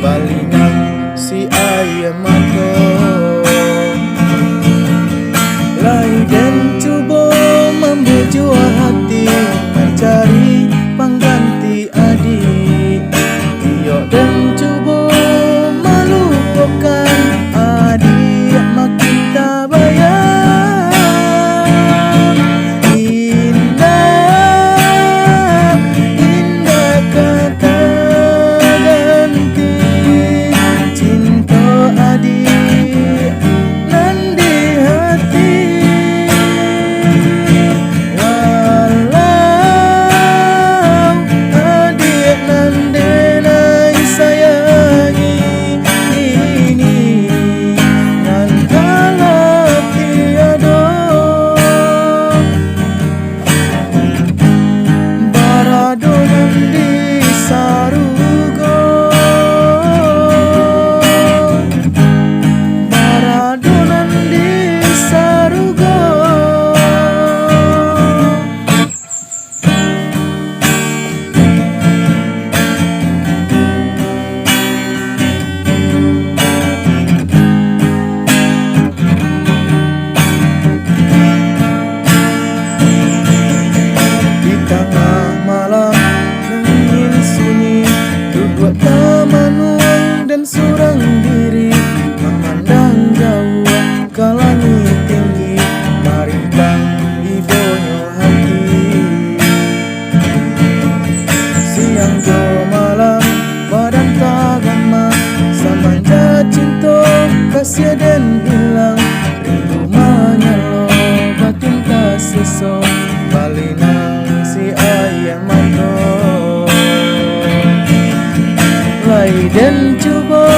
balinang si ayam mato lai dan cuba membujuk hati mencari pengganti adik Iyo dan cuba melupakan adik makin tak bayar indah kata ganti cinta adik nan di hati walau adik nan denai sayangi ini nan kalah tiada barado nan di sarugo barado nan di sarugo di tengah malam dingin sunyi duduk taman dan surang diri memandang jauh ke langit tinggi marimbang ibonyo hati siang jo malam badan tagama samanja cinta kasih dan hilang rindu menyelo batin tak seso balinang si ayam mato lai dan cuba